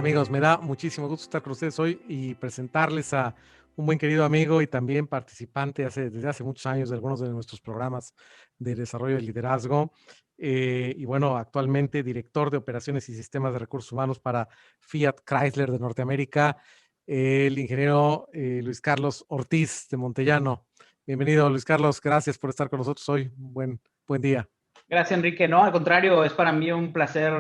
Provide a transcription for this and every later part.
amigos? Me da muchísimo gusto estar con ustedes hoy y presentarles a un buen querido amigo y también participante desde hace muchos años de algunos de nuestros programas de desarrollo de liderazgo. Y bueno, actualmente director de operaciones y sistemas de recursos humanos para Fiat Chrysler de Norteamérica, el ingeniero Luis Carlos Ortiz de Montellano. Bienvenido, Luis Carlos. Gracias por estar con nosotros hoy. Buen día. Gracias, Enrique. No, al contrario, es para mí un placer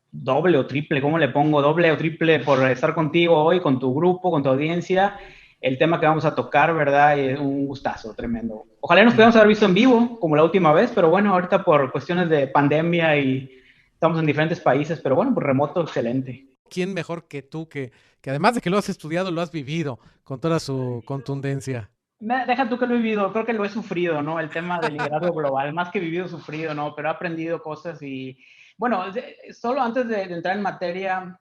doble o triple, ¿cómo le pongo? Doble o triple por estar contigo hoy, con tu grupo, con tu audiencia. El tema que vamos a tocar, ¿verdad? Es un gustazo tremendo. Ojalá nos pudiéramos haber visto en vivo, como la última vez, pero bueno, ahorita por cuestiones de pandemia y estamos en diferentes países, pero bueno, pues remoto, excelente. ¿Quién mejor que tú, que además de que lo has estudiado, lo has vivido con toda su contundencia? Deja tú que lo he vivido, creo que lo he sufrido, ¿no? El tema del liderazgo global, más que vivido, sufrido, ¿no? Pero he aprendido cosas y, bueno, solo antes de entrar en materia,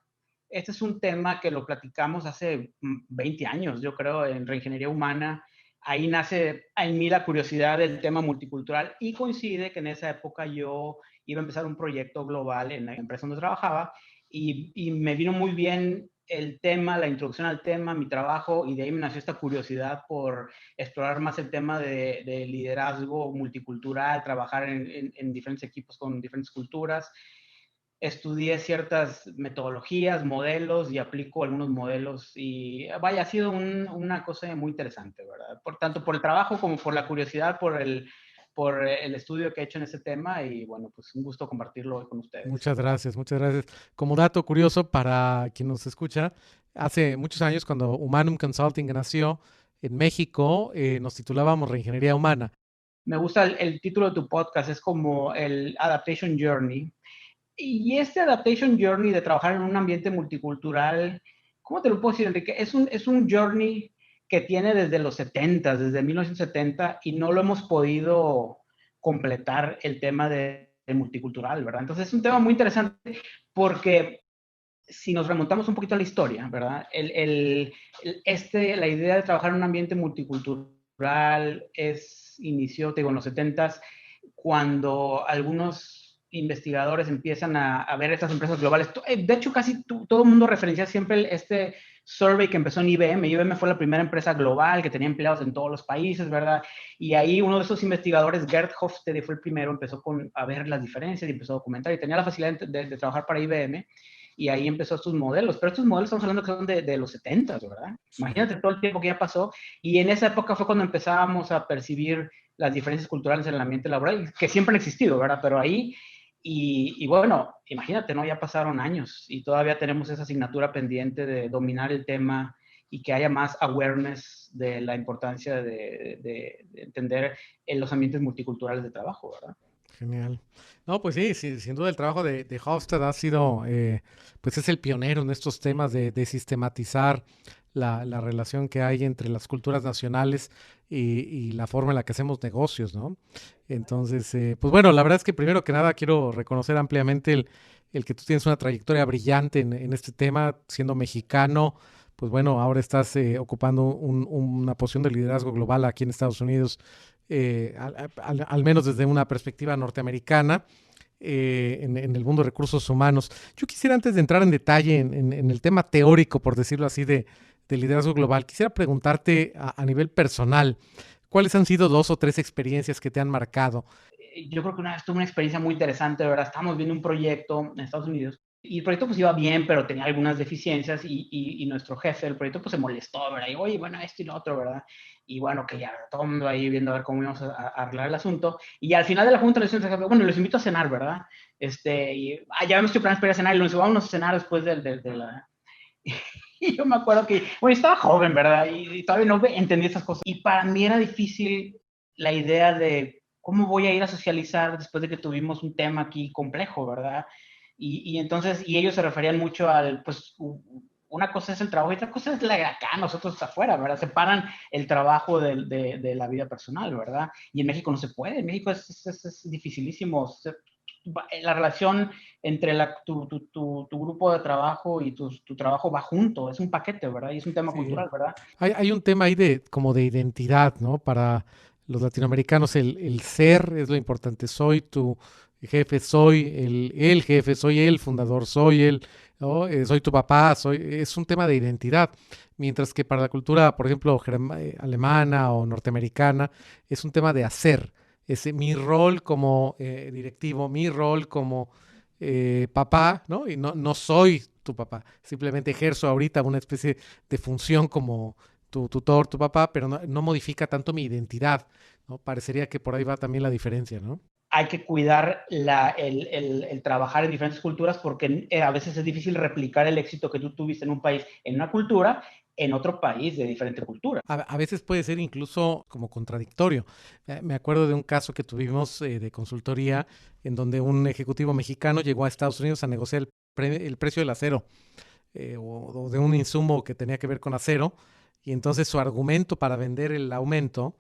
este es un tema que lo platicamos hace 20 años, yo creo, en reingeniería humana. Ahí nace en mí la curiosidad del tema multicultural y coincide que en esa época yo iba a empezar un proyecto global en la empresa donde trabajaba y me vino muy bien el tema, la introducción al tema, mi trabajo, y de ahí me nació esta curiosidad por explorar más el tema de liderazgo multicultural, trabajar en diferentes equipos con diferentes culturas. Estudié ciertas metodologías, modelos y aplico algunos modelos y vaya, ha sido una cosa muy interesante, ¿verdad? Por tanto, por el trabajo como por la curiosidad, por el estudio que he hecho en ese tema y bueno, pues un gusto compartirlo hoy con ustedes. Muchas gracias, muchas gracias. Como dato curioso para quien nos escucha, hace muchos años cuando Humanum Consulting nació en México, nos titulábamos Reingeniería Humana. Me gusta el título de tu podcast, es como el Adaptation Journey. Y este Adaptation Journey de trabajar en un ambiente multicultural, ¿cómo te lo puedo decir, Enrique? Es un journey que tiene desde los 70, desde 1970, y no lo hemos podido completar el tema de multicultural, ¿verdad? Entonces es un tema muy interesante porque si nos remontamos un poquito a la historia, ¿verdad? La idea de trabajar en un ambiente multicultural inició, te digo, en los 70s, cuando algunos investigadores empiezan a ver estas empresas globales. De hecho, casi todo el mundo referencia siempre este survey que empezó en IBM. IBM fue la primera empresa global que tenía empleados en todos los países, ¿verdad? Y ahí uno de esos investigadores, Gerd Hofstede, fue el primero, empezó a ver las diferencias y empezó a documentar y tenía la facilidad de trabajar para IBM y ahí empezó estos modelos, pero estos modelos estamos hablando que son de los 70, ¿verdad? Imagínate todo el tiempo que ya pasó, y en esa época fue cuando empezábamos a percibir las diferencias culturales en el ambiente laboral, que siempre han existido, ¿verdad? Pero ahí, y bueno, imagínate, ¿no? Ya pasaron años y todavía tenemos esa asignatura pendiente de dominar el tema y que haya más awareness de la importancia de entender en los ambientes multiculturales de trabajo, ¿verdad? Genial. No, pues sí, sin duda el trabajo de Hofstad ha sido, pues es el pionero en estos temas de sistematizar la relación que hay entre las culturas nacionales y la forma en la que hacemos negocios, ¿no? Entonces, pues bueno, la verdad es que primero que nada quiero reconocer ampliamente el que tú tienes una trayectoria brillante en este tema, siendo mexicano, pues bueno, ahora estás ocupando una posición de liderazgo global aquí en Estados Unidos, al menos desde una perspectiva norteamericana, en el mundo de recursos humanos. Yo quisiera, antes de entrar en detalle en el tema teórico, por decirlo así, de liderazgo global, quisiera preguntarte a nivel personal, ¿cuáles han sido 2 o 3 experiencias que te han marcado? Yo creo que una vez tuve una experiencia muy interesante, ¿verdad? Estábamos viendo un proyecto en Estados Unidos y el proyecto pues iba bien, pero tenía algunas deficiencias y nuestro jefe del proyecto pues se molestó, ¿verdad? Y oye, bueno, esto y lo otro, ¿verdad? Y bueno, que ya todo el mundo ahí viendo a ver cómo íbamos a arreglar el asunto. Y al final de la junta le decimos al jefe, bueno, los invito a cenar, ¿verdad? Ya me estoy planeando para ir a cenar y nos vamos a cenar después de la... Y yo me acuerdo que, bueno, estaba joven, ¿verdad? Y todavía no entendía esas cosas. Y para mí era difícil la idea de cómo voy a ir a socializar después de que tuvimos un tema aquí complejo, ¿verdad? Entonces, y ellos se referían mucho al, pues, una cosa es el trabajo y otra cosa es la de acá, nosotros afuera, ¿verdad? Separan el trabajo de la vida personal, ¿verdad? Y en México no se puede, en México es dificilísimo. La relación entre tu grupo de trabajo y tu trabajo va junto, es un paquete, ¿verdad? Y es un tema Sí. cultural, ¿verdad? Hay un tema ahí como de identidad, ¿no? Para los latinoamericanos, el ser es lo importante. Soy tu jefe, soy el jefe, soy el fundador, soy ¿no? Soy tu papá, es un tema de identidad, mientras que para la cultura, por ejemplo, alemana o norteamericana, es un tema de hacer. Es mi rol como directivo, mi rol como papá, ¿no? Y no soy tu papá, simplemente ejerzo ahorita una especie de función como tu tutor, tu papá, pero no modifica tanto mi identidad, ¿no? Parecería que por ahí va también la diferencia, ¿no? Hay que cuidar el trabajar en diferentes culturas porque a veces es difícil replicar el éxito que tú tuviste en un país, en una cultura, en otro país de diferente cultura. A veces puede ser incluso como contradictorio. Me acuerdo de un caso que tuvimos de consultoría en donde un ejecutivo mexicano llegó a Estados Unidos a negociar el precio del acero o de un insumo que tenía que ver con acero, y entonces su argumento para vender el aumento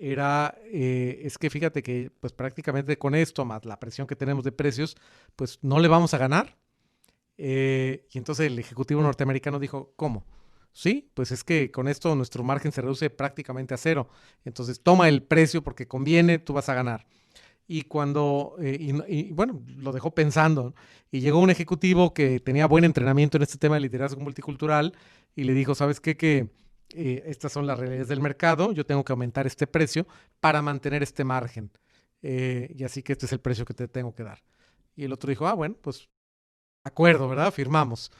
era, es que fíjate que pues prácticamente con esto, más la presión que tenemos de precios, pues no le vamos a ganar. Y entonces el ejecutivo norteamericano dijo, ¿cómo? Sí, pues es que con esto nuestro margen se reduce prácticamente a cero. Entonces toma el precio porque conviene, tú vas a ganar. Y cuando, bueno, lo dejó pensando. Y llegó un ejecutivo que tenía buen entrenamiento en este tema de liderazgo multicultural y le dijo, ¿sabes qué? Que estas son las realidades del mercado, yo tengo que aumentar este precio para mantener este margen. Y así que este es el precio que te tengo que dar. Y el otro dijo, ah, bueno, pues acuerdo, ¿verdad? Firmamos.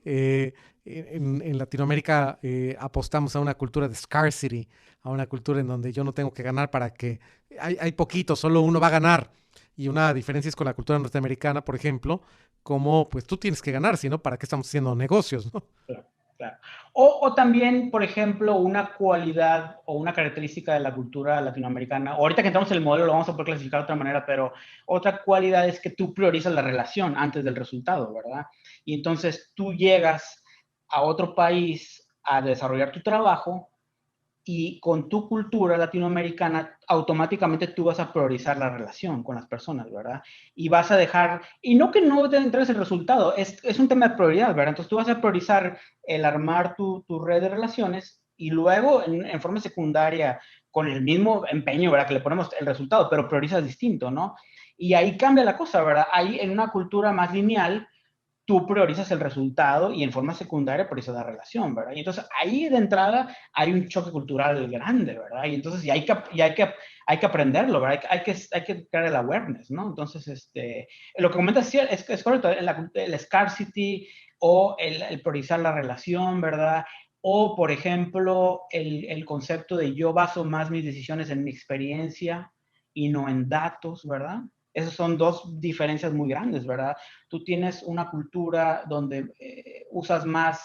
En Latinoamérica apostamos a una cultura de scarcity, a una cultura en donde yo no tengo que ganar para que hay poquito, solo uno va a ganar. Y una diferencia es con la cultura norteamericana, por ejemplo, como pues tú tienes que ganar, sino para qué estamos haciendo negocios, ¿no? Claro, claro. O también, por ejemplo, una cualidad o una característica de la cultura latinoamericana, o ahorita que entramos en el modelo lo vamos a poder clasificar de otra manera, pero otra cualidad es que tú priorizas la relación antes del resultado, ¿verdad? Y entonces tú llegas a otro país a desarrollar tu trabajo y con tu cultura latinoamericana, automáticamente tú vas a priorizar la relación con las personas, ¿verdad? Y vas a dejar, y no que no te entregues el resultado, es un tema de prioridad, ¿verdad? Entonces tú vas a priorizar el armar tu red de relaciones y luego en forma secundaria, con el mismo empeño, ¿verdad? Que le ponemos el resultado, pero priorizas distinto, ¿no? Y ahí cambia la cosa, ¿verdad? Ahí en una cultura más lineal, tú priorizas el resultado y en forma secundaria priorizas la relación, ¿verdad? Y entonces ahí de entrada hay un choque cultural grande, ¿verdad? Y entonces hay que aprenderlo, ¿verdad? Hay que crear el awareness, ¿no? Entonces, lo que comentas es correcto, el scarcity o el priorizar la relación, ¿verdad? O, por ejemplo, el concepto de yo baso más mis decisiones en mi experiencia y no en datos, ¿verdad? Esas son dos diferencias muy grandes, ¿verdad? Tú tienes una cultura donde usas más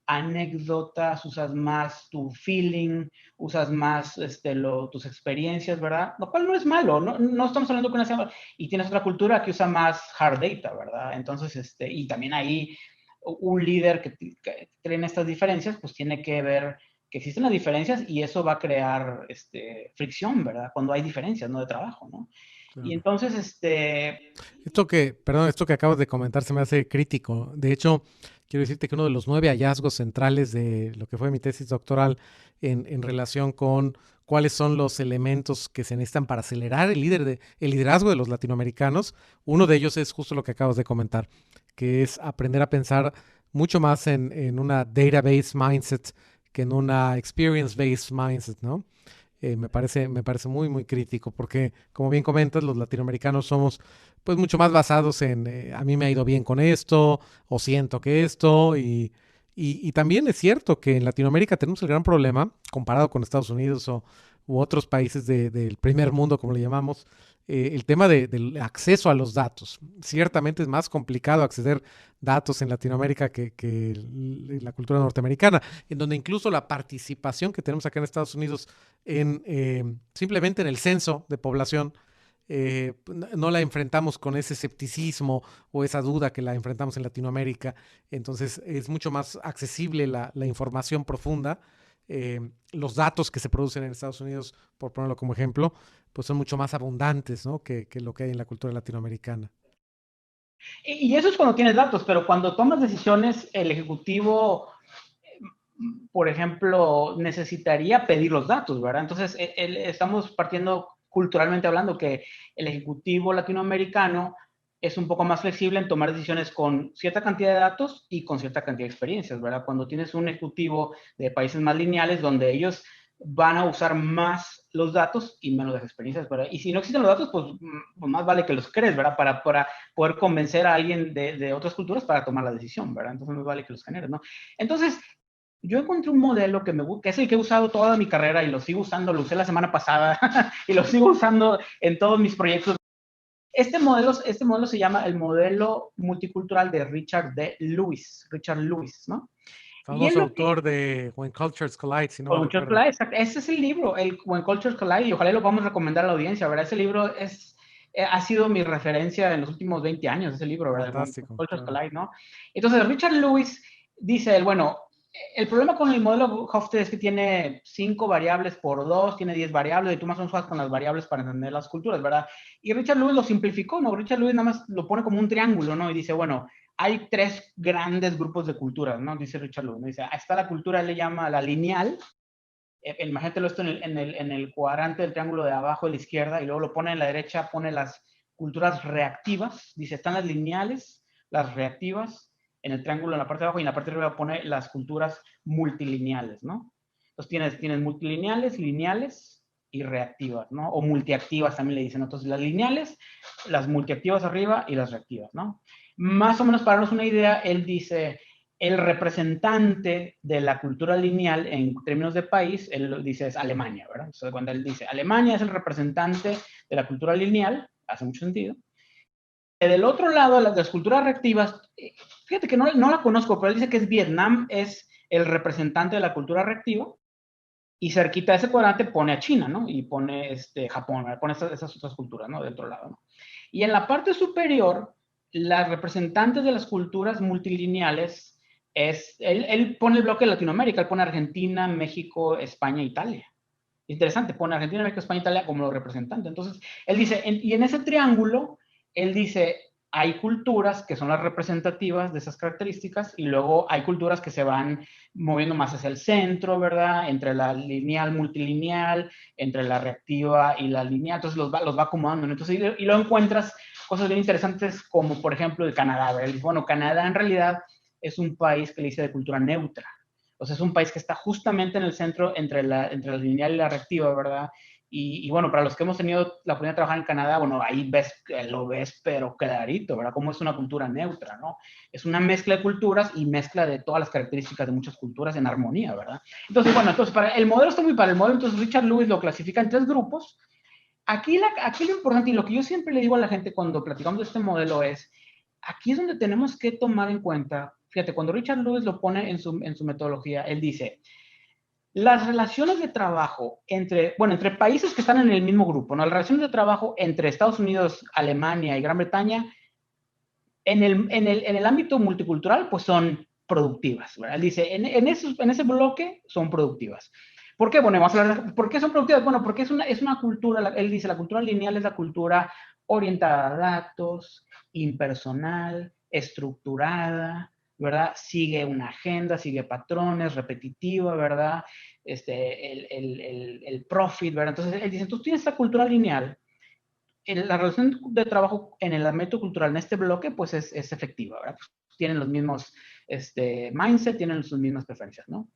anécdotas, usas más tu feeling, usas más tus experiencias, ¿verdad? Lo cual no es malo, no estamos hablando que una sea, y tienes otra cultura que usa más hard data, ¿verdad? Entonces, y también ahí un líder que cree en estas diferencias, pues tiene que ver que existen las diferencias y eso va a crear fricción, ¿verdad? Cuando hay diferencias, no de trabajo, ¿no? Y Claro. entonces, Perdón, esto que acabas de comentar se me hace crítico. De hecho, quiero decirte que uno de los 9 hallazgos centrales de lo que fue mi tesis doctoral en relación con cuáles son los elementos que se necesitan para acelerar el liderazgo de los latinoamericanos, uno de ellos es justo lo que acabas de comentar, que es aprender a pensar mucho más en una database mindset que en una experience-based mindset, ¿no? Me parece muy, muy crítico porque, como bien comentas, los latinoamericanos somos pues mucho más basados en a mí me ha ido bien con esto o siento que esto y también es cierto que en Latinoamérica tenemos el gran problema comparado con Estados Unidos u otros países del primer mundo, como le llamamos, el tema del acceso a los datos. Ciertamente es más complicado acceder datos en Latinoamérica que la cultura norteamericana, en donde incluso la participación que tenemos acá en Estados Unidos simplemente en el censo de población, no la enfrentamos con ese escepticismo o esa duda que la enfrentamos en Latinoamérica. Entonces es mucho más accesible la información profunda. Los datos que se producen en Estados Unidos, por ponerlo como ejemplo, pues son mucho más abundantes, ¿no? Que lo que hay en la cultura latinoamericana. y eso es cuando tienes datos, pero cuando tomas decisiones, el ejecutivo, por ejemplo, necesitaría pedir los datos, ¿verdad? Entonces, estamos partiendo culturalmente hablando que el ejecutivo latinoamericano es un poco más flexible en tomar decisiones con cierta cantidad de datos y con cierta cantidad de experiencias, ¿verdad? Cuando tienes un ejecutivo de países más lineales donde ellos van a usar más los datos y menos las experiencias, ¿verdad? Y si no existen los datos, pues más vale que los crees, ¿verdad? Para poder convencer a alguien de otras culturas para tomar la decisión, ¿verdad? Entonces más vale que los generes, ¿no? Entonces, yo encontré un modelo que es el que he usado toda mi carrera y lo sigo usando, lo usé la semana pasada y lo sigo usando en todos mis proyectos. Este modelo se llama el modelo multicultural de Richard Lewis, ¿no? Y él Famoso lo que autor de When Cultures Collide, si no mal Culture recuerdo. Collide, exacto. Ese es el libro, el When Cultures Collide, y ojalá lo vamos a recomendar a la audiencia, ¿verdad? Ese libro ha sido mi referencia en los últimos 20 años, ese libro, ¿verdad? When Fantástico, Cultures claro. Collide, ¿no? Entonces, Richard Lewis dice, bueno, el problema con el modelo Hofstede es que tiene 5 variables por 2, tiene 10 variables, y tú más o menos juegas con las variables para entender las culturas, ¿verdad? Y Richard Lewis lo simplificó, ¿no? Richard Lewis nada más lo pone como un triángulo, ¿no? Y dice, bueno, hay 3 grandes grupos de culturas, ¿no? Dice Richard Lewis, ¿no? Dice, está la cultura, él le llama la lineal, imagínatelo esto en el cuadrante del triángulo de abajo a la izquierda y luego lo pone en la derecha, pone las culturas reactivas, dice, están las lineales, las reactivas, en el triángulo en la parte de abajo y en la parte de arriba pone las culturas multilineales, ¿no? Entonces tienes multilineales, lineales y reactivas, ¿no? O multiactivas también le dicen. Entonces las lineales, las multiactivas arriba y las reactivas, ¿no? Más o menos para darnos una idea, él dice, el representante de la cultura lineal en términos de país, él dice es Alemania, ¿verdad? Entonces, cuando él dice Alemania es el representante de la cultura lineal, hace mucho sentido. Del otro lado, las culturas reactivas, fíjate que no la conozco, pero él dice que es Vietnam, es el representante de la cultura reactiva, y cerquita de ese cuadrante pone a China, ¿no? Y pone Japón, ¿verdad? Pone esas otras culturas, ¿no? Del otro lado, ¿no? Y en la parte superior, las representantes de las culturas multilineales él pone el bloque de Latinoamérica, él pone Argentina, México, España, Italia. Interesante, pone Argentina, México, España, Italia como los representantes. Entonces, él dice, y en ese triángulo, él dice, hay culturas que son las representativas de esas características y luego hay culturas que se van moviendo más hacia el centro, ¿verdad? Entre la lineal, multilineal, entre la reactiva y la lineal, entonces los va acomodando, ¿no? Entonces, y luego encuentras cosas bien interesantes como, por ejemplo, el Canadá, ¿verdad? Él dice, bueno, Canadá en realidad es un país que le dice de cultura neutra. O sea, es un país que está justamente en el centro entre la lineal y la reactiva, ¿verdad? Y bueno, para los que hemos tenido la oportunidad de trabajar en Canadá, bueno, ahí lo ves, pero clarito, ¿verdad? Cómo es una cultura neutra, ¿no? Es una mezcla de culturas y mezcla de todas las características de muchas culturas en armonía, ¿verdad? Entonces, bueno, para el modelo está muy para el modelo, entonces Richard Lewis lo clasifica en 3 grupos. Aquí lo importante y lo que yo siempre le digo a la gente cuando platicamos de este modelo es, aquí es donde tenemos que tomar en cuenta, fíjate, cuando Richard Lewis lo pone en su metodología, él dice, las relaciones de trabajo entre países que están en el mismo grupo, ¿no? Las relaciones de trabajo entre Estados Unidos, Alemania y Gran Bretaña, en el ámbito multicultural, pues son productivas, ¿verdad? Él dice, en ese bloque son productivas. ¿Por qué? Bueno, vamos a hablar, ¿por qué son productivas? Bueno, porque es una cultura, él dice, la cultura lineal es la cultura orientada a datos, impersonal, estructurada, ¿verdad? Sigue una agenda, sigue patrones, repetitiva, ¿verdad? El profit, ¿verdad? Entonces, él dice, entonces tienes esta cultura lineal, la relación de trabajo en el ámbito cultural, en este bloque, pues es efectiva, ¿verdad? Pues tienen los mismos mindset, tienen sus mismas preferencias, ¿no?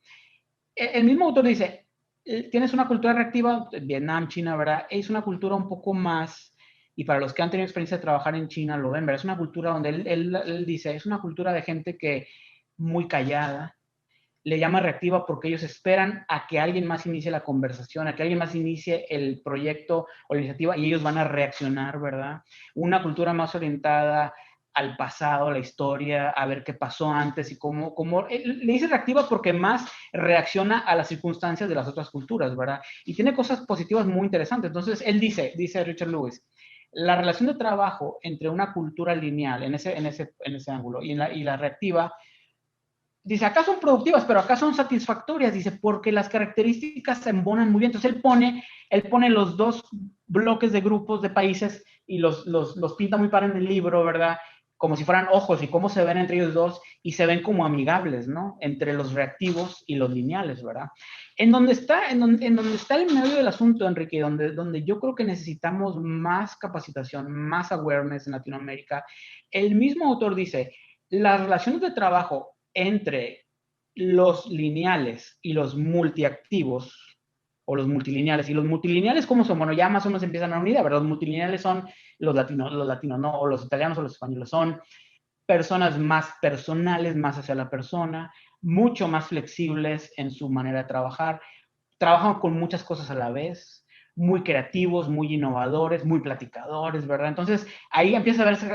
El mismo autor dice, tienes una cultura reactiva, Vietnam, China, ¿verdad? Es una cultura un poco más, y para los que han tenido experiencia de trabajar en China, lo ven, ¿verdad? Es una cultura donde él dice, es una cultura de gente que muy callada, le llama reactiva porque ellos esperan a que alguien más inicie la conversación, a que alguien más inicie el proyecto o la iniciativa y ellos van a reaccionar, ¿verdad? Una cultura más orientada al pasado, a la historia, a ver qué pasó antes y cómo le dice reactiva porque más reacciona a las circunstancias de las otras culturas, ¿verdad? Y tiene cosas positivas muy interesantes. Entonces, él dice Richard Lewis, la relación de trabajo entre una cultura lineal en ese ángulo y la reactiva, dice, acá son productivas, pero acá son satisfactorias, dice, porque las características se embonan muy bien. Entonces él pone los 2 bloques de grupos de países y los pinta muy para en el libro, ¿verdad? como si fueran ojos y cómo se ven entre ellos dos y se ven como amigables, ¿no? Entre los reactivos y los lineales, ¿verdad? En donde está el medio del asunto, Enrique, donde yo creo que necesitamos más capacitación, más awareness en Latinoamérica. El mismo autor dice, las relaciones de trabajo entre los lineales y los multiactivos, o los multilineales. Y los multilineales, ¿cómo son? Bueno, ya más o menos empiezan a unir, ¿verdad? Los multilineales son los latinos no, o los italianos o los españoles, son personas más personales, más hacia la persona, mucho más flexibles en su manera de trabajar, trabajan con muchas cosas a la vez, muy creativos, muy innovadores, muy platicadores, ¿verdad? Entonces, ahí empieza a verse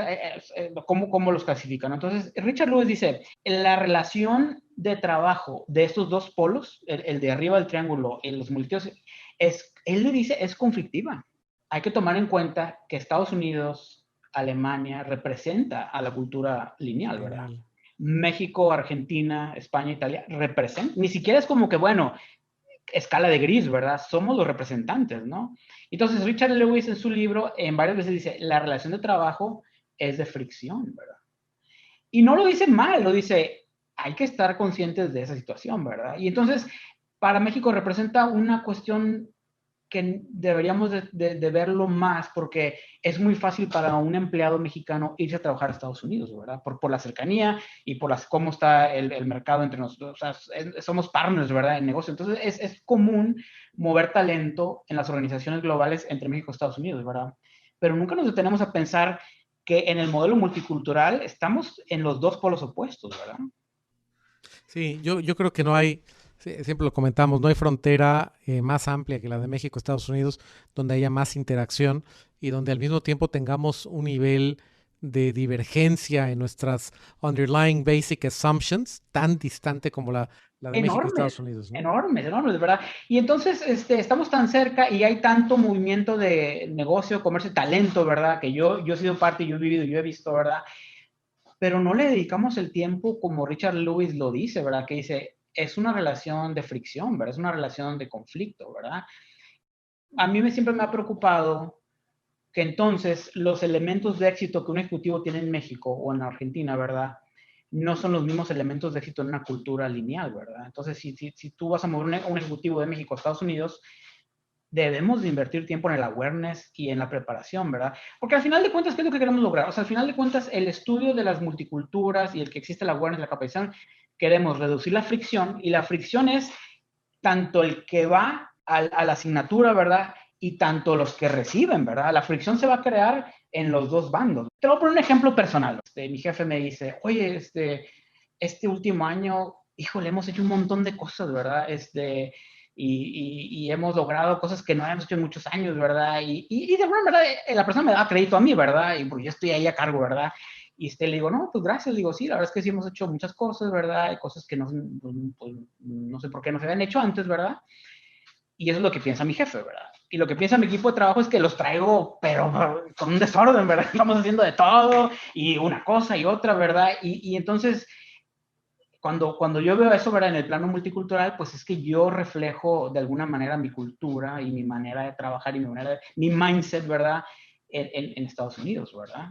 cómo los clasifican. Entonces, Richard Lewis dice, la relación de trabajo de estos dos polos, el de arriba del triángulo y los multiplicados, él le dice, es conflictiva. Hay que tomar en cuenta que Estados Unidos, Alemania, representa a la cultura lineal, ¿verdad? México, Argentina, España, Italia, representan, ni siquiera es como que, bueno, escala de gris, ¿verdad? Somos los representantes, ¿no? Entonces, Richard Lewis en su libro, en varias veces dice, la relación de trabajo es de fricción, ¿verdad? Y no lo dice mal, lo dice, hay que estar conscientes de esa situación, ¿verdad? Y entonces, para México representa una cuestión que deberíamos de verlo más porque es muy fácil para un empleado mexicano irse a trabajar a Estados Unidos, ¿verdad? Por la cercanía y por cómo está el mercado entre nosotros. O sea, somos partners, ¿verdad? En negocio. Entonces, es común mover talento en las organizaciones globales entre México y Estados Unidos, ¿verdad? Pero nunca nos detenemos a pensar que en el modelo multicultural estamos en los dos polos opuestos, ¿verdad? Sí, yo creo que no hay, siempre lo comentamos, no hay frontera más amplia que la de México, Estados Unidos, donde haya más interacción y donde al mismo tiempo tengamos un nivel de divergencia en nuestras underlying basic assumptions tan distante como la de México y Estados Enormes, Unidos, ¿no? enormes, enormes, de verdad. Y entonces estamos tan cerca y hay tanto movimiento de negocio, comercio, talento, ¿verdad? Que yo he sido parte, yo he vivido, yo he visto, ¿verdad? Pero no le dedicamos el tiempo como Richard Lewis lo dice, ¿verdad? Que dice, es una relación de fricción, ¿verdad? Es una relación de conflicto, ¿verdad? A mí siempre me ha preocupado que entonces los elementos de éxito que un ejecutivo tiene en México o en Argentina, ¿verdad? No son los mismos elementos de éxito en una cultura lineal, ¿verdad? Entonces, si tú vas a mover un ejecutivo de México a Estados Unidos, debemos de invertir tiempo en el awareness y en la preparación, ¿verdad? Porque al final de cuentas, ¿qué es lo que queremos lograr? O sea, al final de cuentas, el estudio de las multiculturas y el que existe el awareness, la capacitación, queremos reducir la fricción y la fricción es tanto el que va a la asignatura, ¿verdad? Y tanto los que reciben, ¿verdad? La fricción se va a crear en los dos bandos. Te voy a poner un ejemplo personal. Mi jefe me dice, oye, este último año, híjole, hemos hecho un montón de cosas, ¿verdad? Y hemos logrado cosas que no habíamos hecho en muchos años, ¿verdad? Y de alguna manera la persona me da crédito a mí, ¿verdad? Y porque yo estoy ahí a cargo, ¿verdad? Y le digo, no, pues gracias, digo, sí, la verdad es que sí hemos hecho muchas cosas, ¿verdad? Hay cosas que pues, no sé por qué no se habían hecho antes, ¿verdad? Y eso es lo que piensa mi jefe, ¿verdad? Y lo que piensa mi equipo de trabajo es que los traigo, pero con un desorden, ¿verdad? Estamos haciendo de todo y una cosa y otra, ¿verdad? Y entonces, cuando yo veo eso, ¿verdad? En el plano multicultural, pues es que yo reflejo de alguna manera mi cultura y mi manera de trabajar y mi mindset, ¿verdad? En Estados Unidos, ¿verdad?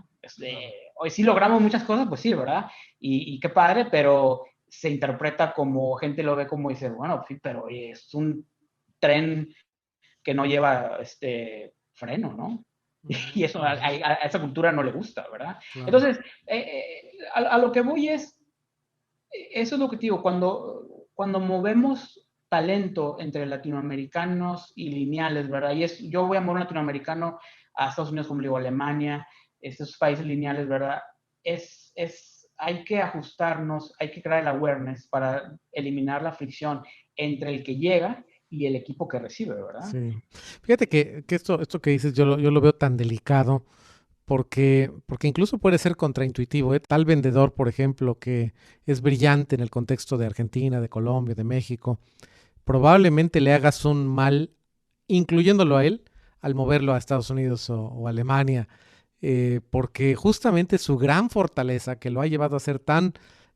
Hoy sí logramos muchas cosas, pues sí, ¿verdad? Y qué padre, pero se interpreta como, gente lo ve como dice, bueno, sí, pero es un tren que no lleva freno, ¿no? Y eso a esa cultura no le gusta, ¿verdad? Claro. Entonces, a lo que voy es, eso es lo que te digo, cuando movemos talento entre latinoamericanos y lineales, ¿verdad? Yo voy a mover un latinoamericano a Estados Unidos, como digo, Alemania, estos países lineales, ¿verdad? Hay que ajustarnos, hay que crear el awareness para eliminar la fricción entre el que llega y el equipo que recibe, ¿verdad? Sí. Fíjate que esto que dices yo lo veo tan delicado porque incluso puede ser contraintuitivo, ¿eh? Tal vendedor, por ejemplo, que es brillante en el contexto de Argentina, de Colombia, de México, probablemente le hagas un mal, incluyéndolo a él, al moverlo a Estados Unidos o Alemania, porque justamente su gran fortaleza que lo ha llevado a ser tan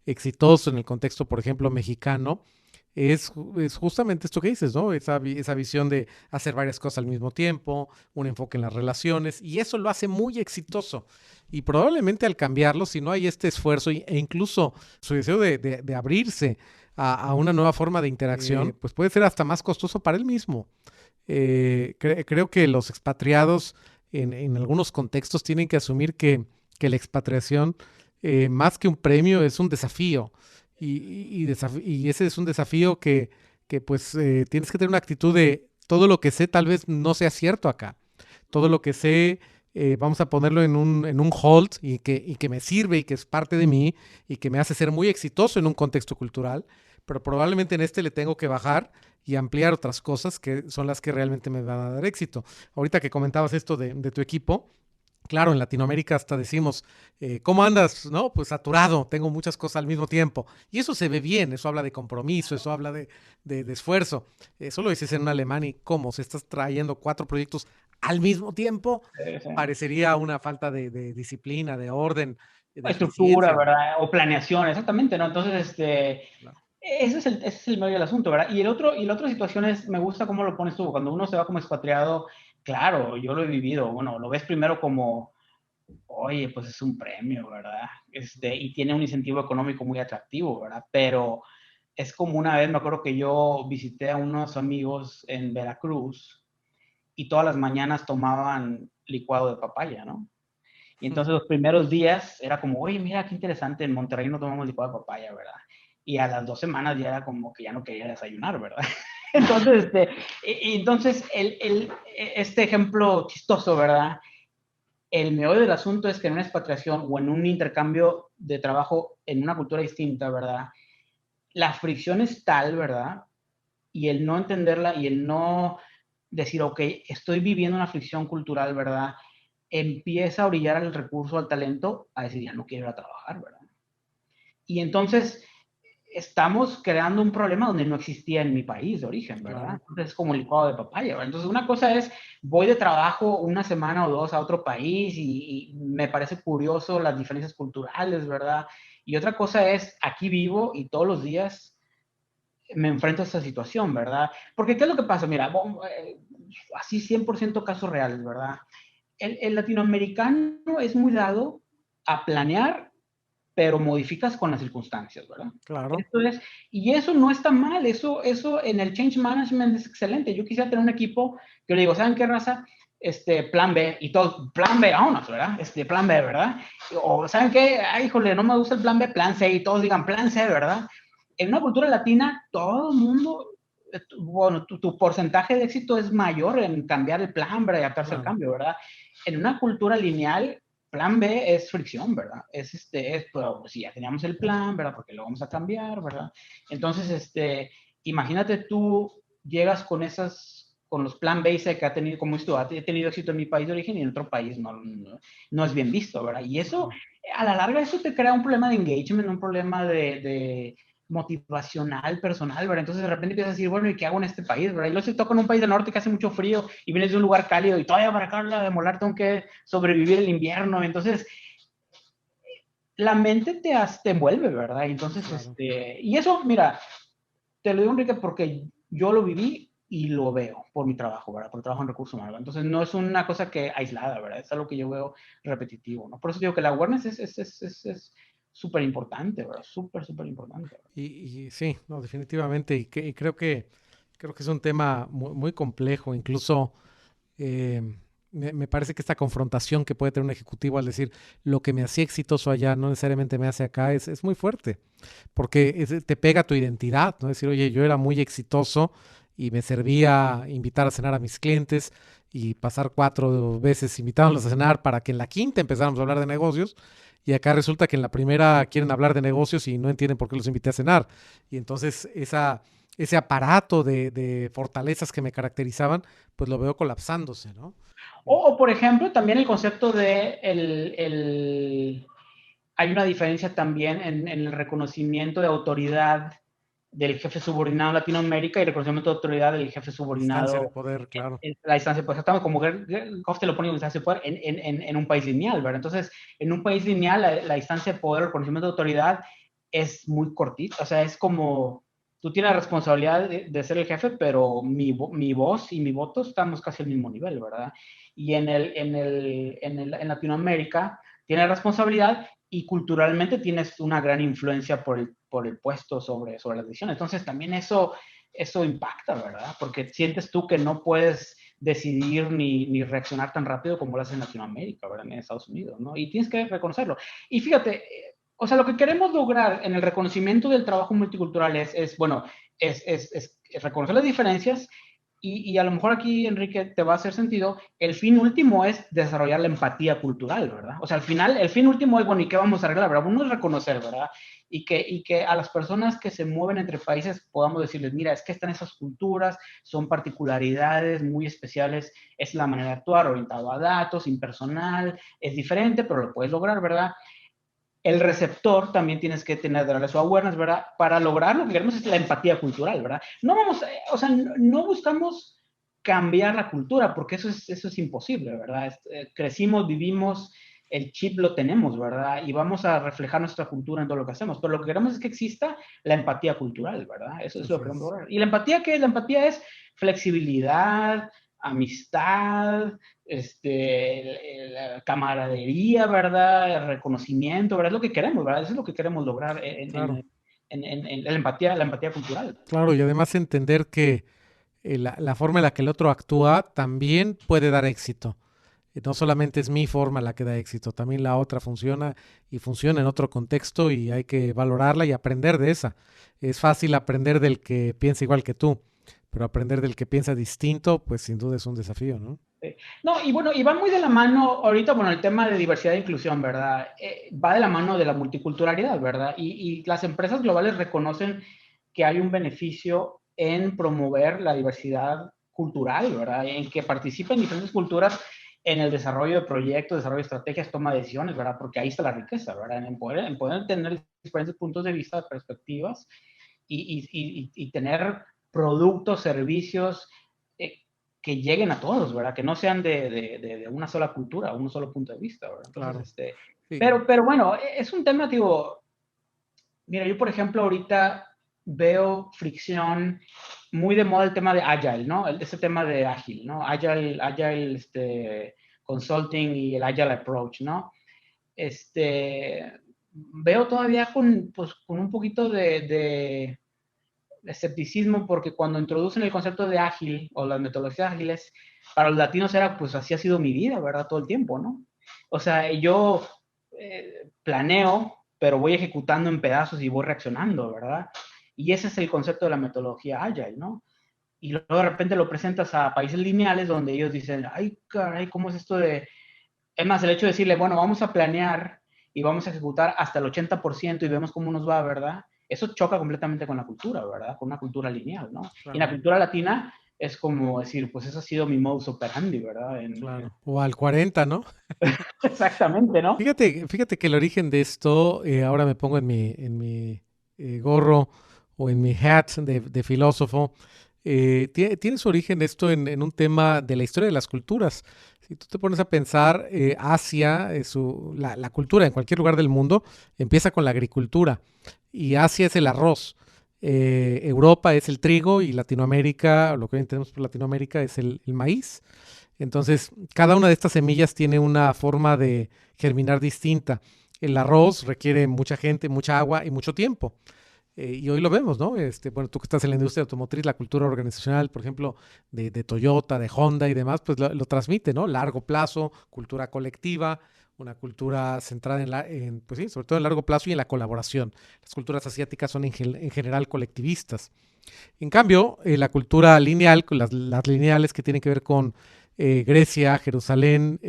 exitoso en el contexto, por ejemplo, mexicano, es justamente esto que dices, ¿no? Esa visión de hacer varias cosas al mismo tiempo, un enfoque en las relaciones, y eso lo hace muy exitoso. Y probablemente al cambiarlo, si no hay este esfuerzo e incluso su deseo de abrirse a una nueva forma de interacción, pues puede ser hasta más costoso para él mismo. Creo que los expatriados en algunos contextos tienen que asumir que la expatriación, más que un premio, es un desafío. Y ese es un desafío que pues tienes que tener una actitud de todo lo que sé tal vez no sea cierto acá. Todo lo que sé, vamos a ponerlo en un hold y que me sirve y que es parte de mí y que me hace ser muy exitoso en un contexto cultural, pero probablemente en este le tengo que bajar y ampliar otras cosas que son las que realmente me van a dar éxito. Ahorita que comentabas esto de tu equipo, claro, en Latinoamérica hasta decimos, ¿cómo andas? No, pues saturado, tengo muchas cosas al mismo tiempo. Y eso se ve bien, eso habla de compromiso, eso habla de esfuerzo. Eso lo dices en un alemán y cómo se estás trayendo 4 proyectos al mismo tiempo, Sí. parecería una falta de disciplina, de orden, de Estructura, eficiencia. ¿verdad? O planeación, exactamente, ¿no? Entonces, Claro. ese es el medio del asunto, ¿verdad? Y la otra situación es, me gusta cómo lo pones tú, cuando uno se va como expatriado, claro, yo lo he vivido, bueno, lo ves primero como, oye, pues es un premio, ¿verdad? Y tiene un incentivo económico muy atractivo, ¿verdad? Pero es como una vez, me acuerdo que yo visité a unos amigos en Veracruz y todas las mañanas tomaban licuado de papaya, ¿no? Y entonces los primeros días era como, oye, mira, qué interesante, en Monterrey no tomamos licuado de papaya, ¿verdad? Y a las 2 semanas ya era como que ya no quería desayunar, ¿verdad? Entonces, este ejemplo chistoso, ¿verdad? El meollo del asunto es que en una expatriación o en un intercambio de trabajo en una cultura distinta, ¿verdad? La fricción es tal, ¿verdad? Y el no entenderla y el no decir, ok, estoy viviendo una fricción cultural, ¿verdad? Empieza a orillar al recurso, al talento, a decir, ya no quiero ir a trabajar, ¿verdad? Y entonces estamos creando un problema donde no existía en mi país de origen, ¿verdad? Claro. Entonces es como el licuado de papaya, ¿verdad? Entonces una cosa es, voy de trabajo una semana o dos a otro país y me parece curioso las diferencias culturales, ¿verdad? Y otra cosa es, aquí vivo y todos los días me enfrento a esta situación, ¿verdad? Porque ¿qué es lo que pasa? Mira, así 100% casos reales, ¿verdad? El latinoamericano es muy dado a planear, pero modificas con las circunstancias, ¿verdad? Claro. Eso es, y eso no está mal, eso en el change management es excelente. Yo quisiera tener un equipo que le digo, ¿saben qué raza? Plan B, y todo, plan B, vámonos, ¿verdad? Plan B, ¿verdad? O, ¿saben qué? Ay, híjole, no me gusta el plan B, plan C, y todos digan plan C, ¿verdad? En una cultura latina, todo el mundo, bueno, tu porcentaje de éxito es mayor en cambiar el plan, ¿verdad? Y adaptarse al Claro. cambio, ¿verdad? En una cultura lineal, plan B es fricción, ¿verdad? Pero si ya teníamos el plan, ¿verdad? Porque lo vamos a cambiar, ¿verdad? Entonces, imagínate tú llegas con los plan B que ha tenido, como esto, ha tenido éxito en mi país de origen y en otro país no es bien visto, ¿verdad? Y eso, a la larga, eso te crea un problema de engagement, un problema de motivacional, personal, ¿verdad? Entonces de repente empiezas a decir, bueno, ¿y qué hago en este país, verdad? Y luego si toco en un país del norte que hace mucho frío y vienes de un lugar cálido y todavía para acá de molar tengo que sobrevivir el invierno, entonces la mente te envuelve, ¿verdad? Entonces, Claro. y eso, mira, te lo digo, Enrique, porque yo lo viví y lo veo por mi trabajo, ¿verdad? Por trabajo en recursos humanos. Entonces, no es una cosa que aislada, ¿verdad? Es algo que yo veo repetitivo, ¿no? Por eso digo que la awareness es súper importante, ¿verdad? Súper, súper importante. Y sí, no, definitivamente. Y creo que es un tema muy complejo. Incluso me parece que esta confrontación que puede tener un ejecutivo al decir lo que me hacía exitoso allá no necesariamente me hace acá es muy fuerte. Porque te pega tu identidad, ¿no? Decir, oye, yo era muy exitoso y me servía invitar a cenar a mis clientes y pasar 4 veces invitándolos a cenar para que en la quinta empezáramos a hablar de negocios. Y acá resulta que en la primera quieren hablar de negocios y no entienden por qué los invité a cenar. Y entonces ese aparato de fortalezas que me caracterizaban, pues lo veo colapsándose, ¿no? Por ejemplo, también el concepto de hay una diferencia también en el reconocimiento de autoridad del jefe subordinado en Latinoamérica y el reconocimiento de autoridad del jefe Distancia de subordinado poder, claro. en la distancia, pues estamos como Hofstede lo pone en distancia de poder en un país lineal, ¿verdad? Entonces, en un país lineal, la distancia de poder, el reconocimiento de autoridad es muy cortita, o sea, es como tú tienes la responsabilidad de ser el jefe, pero mi voz y mi voto estamos casi al mismo nivel, ¿verdad? Y en Latinoamérica tienes responsabilidad y culturalmente tienes una gran influencia por el puesto sobre las decisiones. Entonces también eso impacta, ¿verdad? Porque sientes tú que no puedes decidir ni reaccionar tan rápido como lo haces en Latinoamérica, ¿verdad? En Estados Unidos, ¿no? Y tienes que reconocerlo. Y fíjate, o sea, lo que queremos lograr en el reconocimiento del trabajo multicultural es reconocer las diferencias y a lo mejor aquí, Enrique, te va a hacer sentido, el fin último es desarrollar la empatía cultural, ¿verdad? O sea, al final, el fin último es, bueno, ¿y qué vamos a arreglar, verdad? Uno es reconocer, ¿verdad? Y que a las personas que se mueven entre países podamos decirles, mira, es que están esas culturas, son particularidades muy especiales, es la manera de actuar orientado a datos, impersonal, es diferente, pero lo puedes lograr, ¿verdad? El receptor también tienes que tener darle su awareness, ¿verdad? Para lograr lo que queremos es la empatía cultural, ¿verdad? No vamos, o sea, no buscamos cambiar la cultura, porque eso es imposible, ¿verdad? Crecimos, vivimos, el chip lo tenemos, ¿verdad? Y vamos a reflejar nuestra cultura en todo lo que hacemos, pero lo que queremos es que exista la empatía cultural, ¿verdad? Eso es lo que queremos lograr. ¿Y la empatía qué es? La empatía es flexibilidad, amistad, la camaradería, ¿verdad? El reconocimiento, ¿verdad? Es lo que queremos, ¿verdad? Eso es lo que queremos lograr Claro, en la empatía cultural. claro, y además entender que la forma en la que el otro actúa también puede dar éxito. No solamente es mi forma la que da éxito, también la otra funciona y funciona en otro contexto y hay que valorarla y aprender de esa. Es fácil aprender del que piensa igual que tú, pero aprender del que piensa distinto, pues sin duda es un desafío, ¿no? No, y bueno, y va muy de la mano, ahorita, bueno, el tema de diversidad e inclusión, ¿verdad? Va de la mano de la multiculturalidad, ¿verdad? Y las empresas globales reconocen que hay un beneficio en promover la diversidad cultural, ¿verdad? En que participen diferentes culturas en el desarrollo de proyectos, desarrollo de estrategias, toma de decisiones, ¿verdad? Porque ahí está la riqueza, ¿verdad? En poder tener diferentes puntos de vista, perspectivas y tener productos, servicios que lleguen a todos, ¿verdad? Que no sean de una sola cultura, un solo punto de vista, ¿verdad? Entonces, Claro. Sí. pero bueno, es un tema, digo, mira, yo por ejemplo ahorita veo fricción muy de moda el tema de Agile, ¿no? Ese tema de ágil, ¿no? Agile consulting y el Agile approach, ¿no? Veo todavía pues, con un poquito de escepticismo porque cuando introducen el concepto de ágil o las metodologías ágiles, para los latinos era, pues así ha sido mi vida, ¿verdad? Todo el tiempo, ¿no? O sea, yo planeo, pero voy ejecutando en pedazos y voy reaccionando, ¿verdad? Y ese es el concepto de la metodología Agile, ¿no? Y luego de repente lo presentas a países lineales donde ellos dicen, ay, caray, ¿cómo es esto de...? Es más, el hecho de decirle, bueno, vamos a planear y vamos a ejecutar hasta el 80% y vemos cómo nos va, ¿verdad? Eso choca completamente con la cultura, ¿verdad? Con una cultura lineal, ¿no? Y en la Claro, cultura latina es como decir, pues eso ha sido mi modus operandi, ¿verdad? claro. O al 40, ¿no? Exactamente, ¿no? Fíjate que el origen de esto, ahora me pongo en mi gorro o en mi hat de filósofo, tiene su origen esto en un tema de la historia de las culturas. Si tú te pones a pensar, Asia, la cultura en cualquier lugar del mundo empieza con la agricultura y Asia es el arroz. Europa es el trigo y Latinoamérica, lo que hoy entendemos por Latinoamérica, es el maíz. Entonces, cada una de estas semillas tiene una forma de germinar distinta. El arroz requiere mucha gente, mucha agua y mucho tiempo. Y hoy lo vemos, ¿no? Bueno, tú que estás en la industria automotriz, la cultura organizacional, por ejemplo, de Toyota, de Honda y demás, pues lo transmite, ¿no? Largo plazo, cultura colectiva, una cultura centrada pues sí, sobre todo en largo plazo y en la colaboración. Las culturas asiáticas son en general colectivistas. En cambio, la cultura lineal, con las lineales que tienen que ver con Grecia, Jerusalén,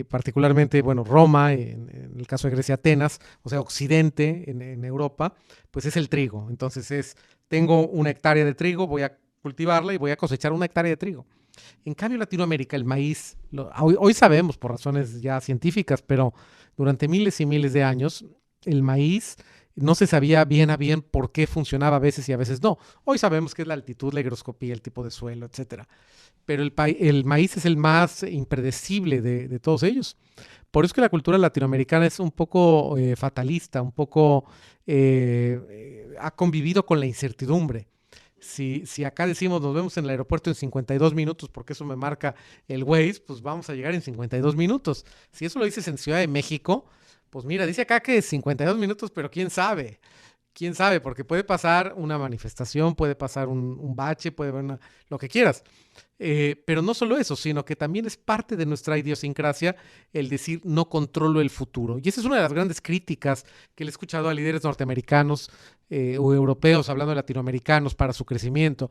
particularmente, bueno, Roma, en el caso de Grecia, Atenas, o sea, Occidente en Europa, pues es el trigo. Entonces tengo una hectárea de trigo, voy a cultivarla y voy a cosechar una hectárea de trigo. En cambio, Latinoamérica, el maíz, hoy sabemos por razones ya científicas, pero durante miles y miles de años, el maíz no se sabía bien a bien por qué funcionaba a veces y a veces no. Hoy sabemos que es la altitud, la higroscopía, el tipo de suelo, etcétera. Pero el maíz es el más impredecible de todos ellos, Por eso es que la cultura latinoamericana es un poco fatalista, un poco ha convivido con la incertidumbre. Si acá decimos nos vemos en el aeropuerto en 52 minutos, porque eso me marca el Waze, pues vamos a llegar en 52 minutos. Si eso lo dices en Ciudad de México, pues mira, dice acá que 52 minutos, pero quién sabe, porque puede pasar una manifestación, puede pasar un bache, puede haber lo que quieras. Pero no solo eso, sino que también es parte de nuestra idiosincrasia el decir no controlo el futuro. Y esa es una de las grandes críticas que le he escuchado a líderes norteamericanos o europeos, hablando de latinoamericanos, para su crecimiento.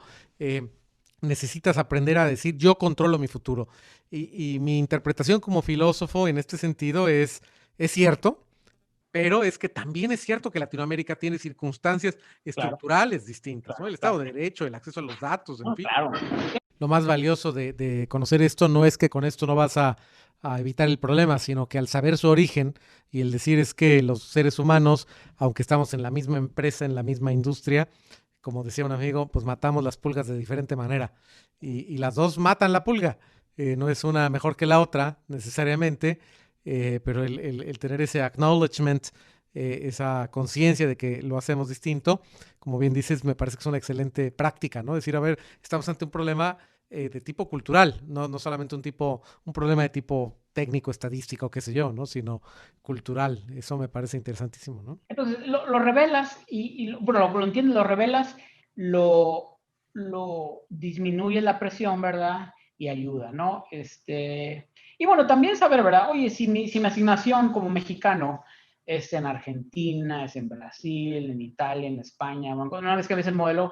Necesitas aprender a decir yo controlo mi futuro. Y mi interpretación como filósofo en este sentido es cierto, pero es que también es cierto que Latinoamérica tiene circunstancias Claro, estructurales distintas, ¿no? claro, El claro. Estado de Derecho, el acceso a los datos, en No, fin. claro. Lo más valioso de conocer esto no es que con esto no vas a evitar el problema, sino que al saber su origen y el decir es que los seres humanos, aunque estamos en la misma empresa, en la misma industria, como decía un amigo, pues matamos las pulgas de diferente manera. Y las dos matan la pulga. No es una mejor que la otra necesariamente, pero el tener ese acknowledgement, esa conciencia de que lo hacemos distinto, como bien dices, me parece que es una excelente práctica, ¿no? Decir, a ver, estamos ante un problema de tipo cultural, no solamente un problema de tipo técnico, estadístico, qué sé yo, ¿no? Sino cultural. Eso me parece interesantísimo, ¿no? Entonces lo revelas bueno, lo entiendes, lo revelas, lo disminuye la presión, ¿verdad? Y ayuda, ¿no? Y bueno, también saber, ¿verdad? Oye, si mi asignación como mexicano es en Argentina, es en Brasil, en Italia, en España, bueno, una vez que ves el modelo,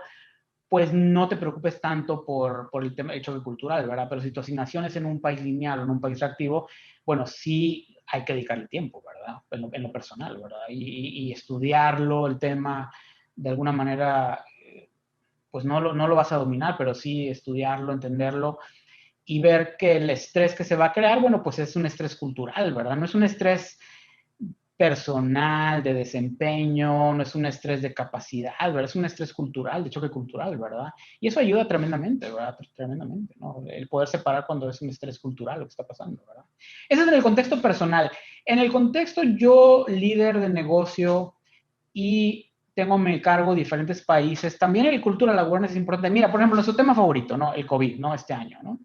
pues no te preocupes tanto por el tema del choque cultural, ¿verdad? Pero si tu asignación es en un país lineal o en un país reactivo, bueno, sí hay que dedicarle tiempo, ¿verdad? En lo personal, ¿verdad? Y estudiarlo, el tema, de alguna manera, pues no lo vas a dominar, pero sí estudiarlo, entenderlo y ver que el estrés que se va a crear, bueno, pues es un estrés cultural, ¿verdad? No es un estrés personal, de desempeño, no es un estrés de capacidad, ¿verdad? Es un estrés cultural, de choque cultural, ¿verdad? Y eso ayuda tremendamente, ¿verdad? Tremendamente, ¿no? El poder separar cuando es un estrés cultural lo que está pasando, ¿verdad? Eso es en el contexto personal. En el contexto yo, líder de negocio y tengo a mi cargo diferentes países, también el cultural awareness es importante. Mira, por ejemplo, nuestro tema favorito, ¿no? El COVID, ¿no? Este año, ¿no?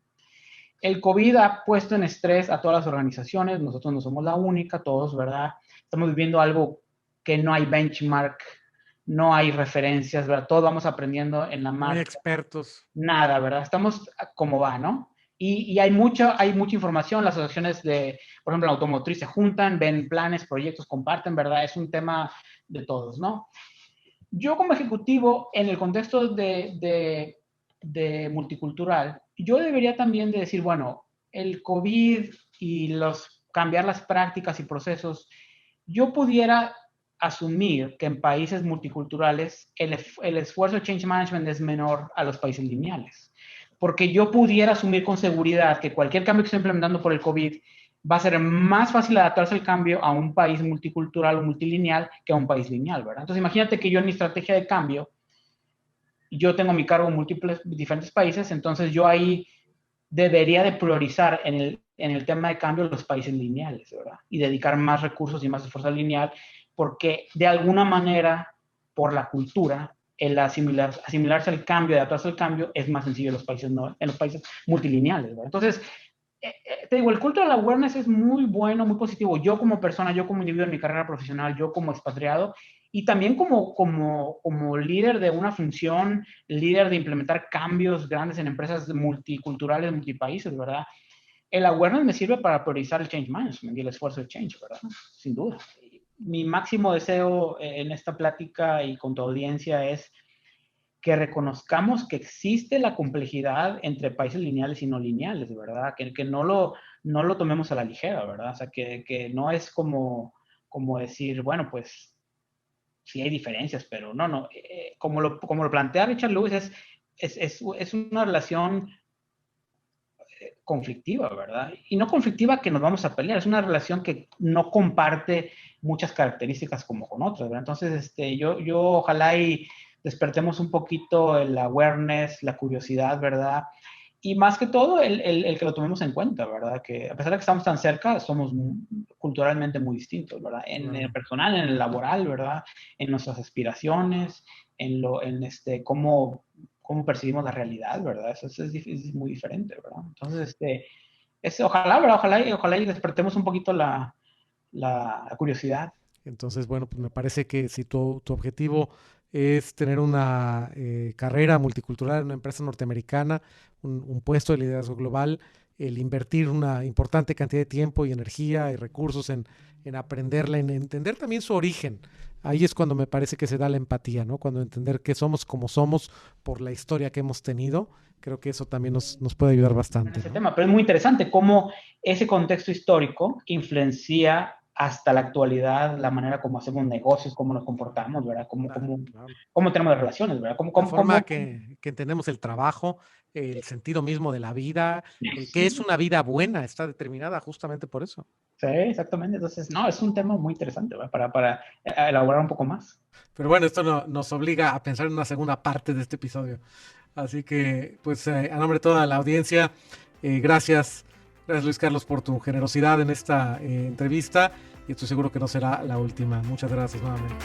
El COVID ha puesto en estrés a todas las organizaciones, nosotros no somos la única, todos, ¿verdad? Estamos viviendo algo que no hay benchmark, no hay referencias, ¿verdad? Todos vamos aprendiendo en la No hay marcha. expertos. Nada, ¿verdad? Estamos como va, ¿no? Y hay mucha información, las asociaciones de, por ejemplo, la automotriz se juntan, ven planes, proyectos, comparten, ¿verdad? Es un tema de todos, ¿no? Yo como ejecutivo, en el contexto de multicultural, yo debería también de decir, bueno, el COVID y cambiar las prácticas y procesos, yo pudiera asumir que en países multiculturales el esfuerzo de change management es menor a los países lineales. Porque yo pudiera asumir con seguridad que cualquier cambio que estoy implementando por el COVID va a ser más fácil adaptarse al cambio a un país multicultural o multilineal que a un país lineal, ¿verdad? Entonces imagínate que yo en mi estrategia de cambio, yo tengo a mi cargo múltiples, diferentes países, entonces yo ahí debería de priorizar en el tema de cambio los países lineales, ¿verdad? Y dedicar más recursos y más esfuerzo al lineal, porque de alguna manera, por la cultura, el asimilarse al cambio, adaptarse al cambio, es más sencillo en los países multilineales, ¿verdad? Entonces, te digo, el cultural awareness es muy bueno, muy positivo. Yo como persona, yo como individuo en mi carrera profesional, yo como expatriado y también como líder de una función, líder de implementar cambios grandes en empresas multiculturales, multipaíses, ¿verdad? El awareness me sirve para priorizar el change management y el esfuerzo de change, ¿verdad? Sin duda. Mi máximo deseo en esta plática y con tu audiencia es que reconozcamos que existe la complejidad entre países lineales y no lineales, ¿verdad? Que no lo tomemos a la ligera, ¿verdad? O sea, que no es como decir, bueno, pues sí hay diferencias, pero no. Como lo plantea Richard Lewis, es una relación conflictiva, ¿verdad? Y no conflictiva que nos vamos a pelear, es una relación que no comparte muchas características como con otras, ¿verdad? Entonces, yo ojalá y despertemos un poquito el awareness, la curiosidad, ¿verdad? y más que todo el que lo tomemos en cuenta, ¿verdad? Que a pesar de que estamos tan cerca, somos culturalmente muy distintos, ¿verdad? En el personal, en el laboral, ¿verdad? En nuestras aspiraciones, en cómo percibimos la realidad, ¿verdad? Eso es muy diferente, ¿verdad? Entonces, ojalá, ¿verdad? Ojalá y despertemos un poquito la curiosidad. Entonces, bueno, pues me parece que si tu objetivo es tener una carrera multicultural en una empresa norteamericana, un puesto de liderazgo global, el invertir una importante cantidad de tiempo y energía y recursos en aprenderla, en entender también su origen. Ahí es cuando me parece que se da la empatía, ¿no? Cuando entender que somos como somos por la historia que hemos tenido, creo que eso también nos puede ayudar bastante, Ese ¿no? tema, pero es muy interesante cómo ese contexto histórico influencia hasta la actualidad la manera como hacemos negocios, cómo nos comportamos, ¿verdad? Cómo tenemos relaciones, ¿verdad? La forma que entendemos el trabajo, el sentido mismo de la vida, el que es una vida buena, está determinada justamente por eso. Sí, exactamente. Entonces, no, es un tema muy interesante, ¿verdad? Para elaborar un poco más. Pero bueno, esto nos obliga a pensar en una segunda parte de este episodio. Así que, pues, a nombre de toda la audiencia, gracias Luis Carlos por tu generosidad en esta entrevista y estoy seguro que no será la última. Muchas gracias nuevamente.